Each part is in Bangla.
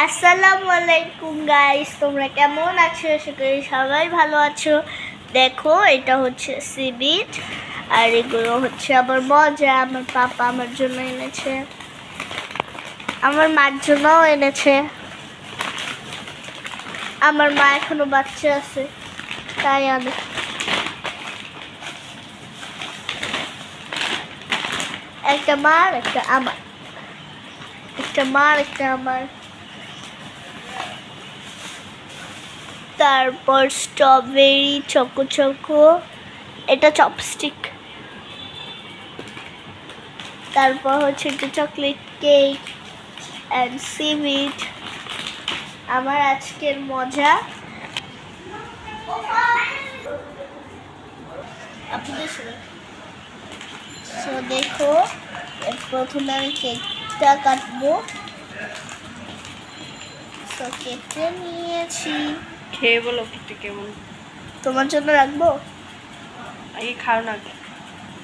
আসসালামু আলাইকুম গাইস, তোমরা কেমন আছো? আশা করি সবাই ভালো আছো। দেখো, এটা হচ্ছে সি বিচ, আর এগুলো হচ্ছে আমার মজা। আমার পাপা আমার জন্য এনেছে, আমার মার জন্যও এনেছে। আমার মা এখনো বাচ্চা আছে, তাই আনে। একটা মার, একটা আমার, একটা মার, একটা আমার। তারপর স্ট্রবেরি চকো চকো, এটা চপস্টিক। তারপর হচ্ছে এটা চকলেট কেক অ্যান্ড সিউইড। আমার আজকের মজা আপনাদের সাথে। সো দেখো, প্রথমে আমি কেকটা কাটবো। সো কেটে নিয়েছি। খেয়ে বলো কেকটা কেমন। তোমার জন্য রাখবো? আগে খাও না।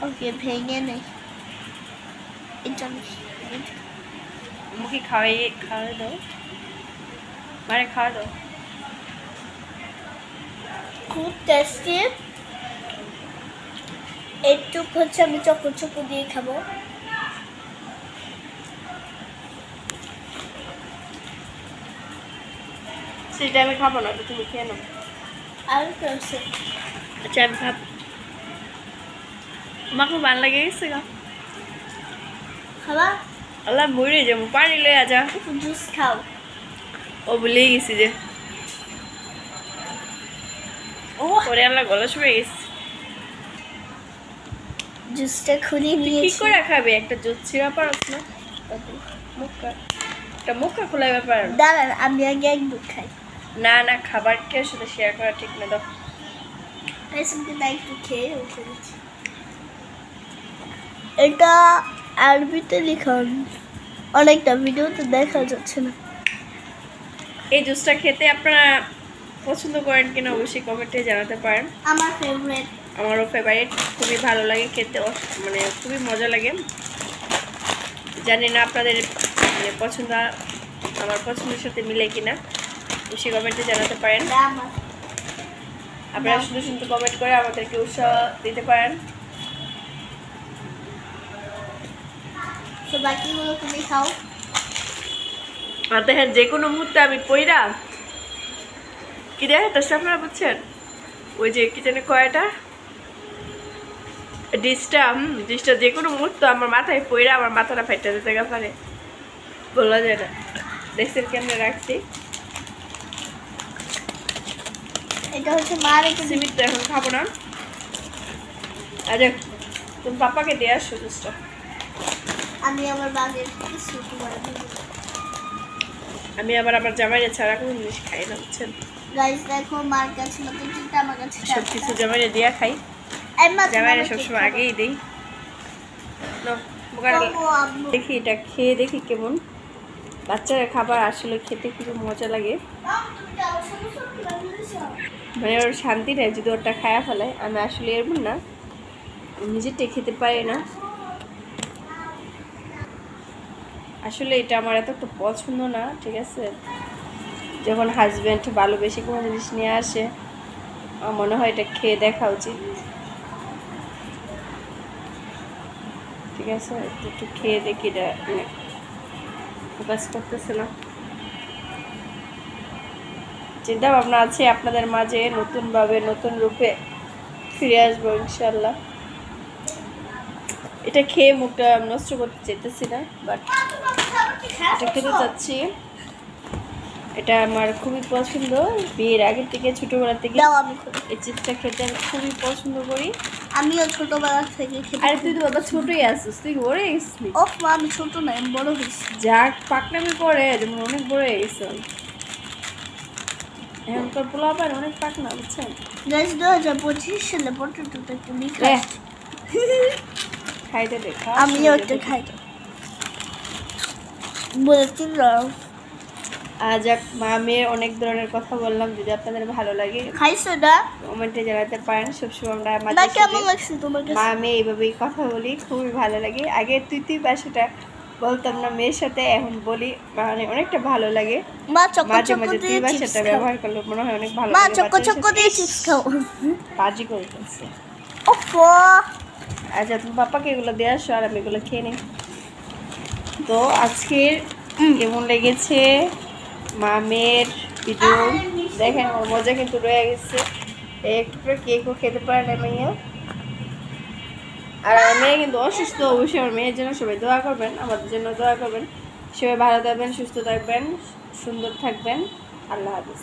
ওকে, ভেঙে নেই। এটা মুখে খাওয়াই দাও, মানে খাওয়া দাও। খুব টেস্টি। একটুক হচ্ছে আমি চকো চকো দিয়ে খাবো। সেটা আমি খাবো না, তো তুমি খেয়ে নাও। আর আছে আচ্ছা আমি খাবো। তোমাকে ভালো লাগে গেছে গা। খাবা? আল্লাহ মরে যাবো, পানি লয়ে আজা। জুস খাও। ও ভুলেই গেছি যে ও পরে আল্লাহ গলা শুয়ে গেছে। জুসটা খুলে কি নিয়েছি। করে খাবে? একটা জুস ছিঁড়া পারছ না? মুখা একটা মুখা খোলা ব্যাপার। দাঁড়ান, আমি আগে এক দুধ খাই। না না, খাবার খেয়ে সাথে শেয়ার করা ঠিক না। দাও না, একটু খেয়ে উঠে গেছি। এটা আরবিতে লেখা, অনেকটা ভিডিওতে দেখা যাচ্ছে না। এই জুসটা খেতে আপনারা পছন্দ করেন কিনা অবশ্যই কমেন্টে জানাতে পারেন। আমার ফেভারিট। আমারও ফেভারিট, খুবই ভালো লাগে খেতে, মানে খুবই মজা লাগে। জানি না আপনাদের মানে পছন্দ আমার পছন্দের সাথে মিলে কিনা, অবশ্যই কমেন্টে জানাতে পারেন। আপনারা সুন্দর সুন্দর কমেন্ট করে আমাদেরকে উৎসাহ দিতে পারেন। তো বাকিগুলো তুমি খাও। আর দেখেন, যে কোনো মুহূর্তে আমি পইরা কি দেখে তো আপনারা বুঝছেন, ওই যে কি জানে কয়টা ডিশটা যে কোনো মুহূর্ত আমার মাথায় পইরা আমার মাথাটা ফেটে যেতে পারে, বলা যায় না। দেখছেন কেমনে রাখছি। এটা হচ্ছে মার একটা সিমিট তো এখন খাবো না। আচ্ছা, তুমি পাপাকে দিয়ে আসো জুসটা। আমি আমার বাগের কিছু তোমার আমি আবার আমার জামাইরে ছাড়া কোনো জিনিস খাই না, বুঝছেন। গাইস দেখো, মার কাছে নতুন চিন্তা, আমার কাছে সব কিছু জামাইরে দিয়া খাই। জামাইরে সবসময় আগেই দিই। দেখি এটা খেয়ে দেখি কেমন। বাচ্চারা খাবার আসলে খেতে খুবই মজা লাগে, মানে ওর শান্তি নেই যদি ওটা খায়া ফেলে। আমি আসলে এরকম না, নিজেরটা খেতে পারি না। আসলে এটা আমার এত একটা পছন্দ না, ঠিক আছে। যখন হাজব্যান্ড ভালোবেসে কোনো জিনিস নিয়ে আসে, আমার মনে হয় এটা খেয়ে দেখা উচিত, ঠিক আছে। একটু খেয়ে দেখি, এটা ফোকাস করতেছে না। চিন্তা ভাবনা আছে আপনাদের মাঝে নতুনভাবে নতুন রূপে ফিরে আসবো ইনশাল্লাহ। এটা খেয়ে মুখটা নষ্ট করতে চাইতেছি না, বাট এটা খেতে চাচ্ছি। এটা আমার খুবই পছন্দ, বিয়ের আগের থেকে ছোটবেলা থেকে এই চিপসটা খেতে আমি খুবই পছন্দ করি। আমিও ছোটবেলা থেকে খেতে। আরে তুই তো বাবা ছোটই আছিস, তুই বড় হয়ে গেছিস। ওহ মা, আমি ছোট না, আমি বড় হয়েছি। যাক পাকনামি করে যেমন অনেক বড় হয়ে গেছে এখনকার পোলা পায়, অনেক পাকনা, বুঝছেন। 2025 সালে পটেটোটা একটু মিঠা। খাইতে দেখা আমিও একটা খাই বলেছি। আজ মা মেয়ের অনেক ধরনের কথা বললাম, যদি আপনাদের ভালো লাগে খাইছো না কমেন্টে জানাতে পারেন। সবসময় আমরা না, কেমন লাগছে তোমার কাছে? মা মেয়ে এইভাবেই কথা বলি, খুবই ভালো লাগে। আগে তুই বাসাটা বলতাম না মেয়ের সাথে, এখন বলি, মানে অনেকটা ভালো লাগে। মা চকো মাঝে চকো মাঝে দিয়ে দুই চিপস ভাষাটা খাও। ব্যবহার করলে মনে হয় অনেক ভালো মা লাগে। চকো চকো দিয়ে চিপস খাও। বাজি করে ফেলছে। ওফো আচ্ছা, তুমি পাপাকে এগুলো দিয়ে আসো আর আমি এগুলো খেয়ে নিই। তো আজকের কেমন লেগেছে মামের ভিডিও দেখেন, আমার মজা কিন্তু রয়ে গেছে। একটু করে কেকও খেতে পারে না মেয়ে। আর আমার মেয়ে কিন্তু অসুস্থ, অবশ্যই আমার মেয়ের জন্য সবাই দোয়া করবেন, আমাদের জন্য দোয়া করবেন। সবাই ভালো থাকবেন, সুস্থ থাকবেন, সুন্দর থাকবেন। আল্লাহ হাফিজ।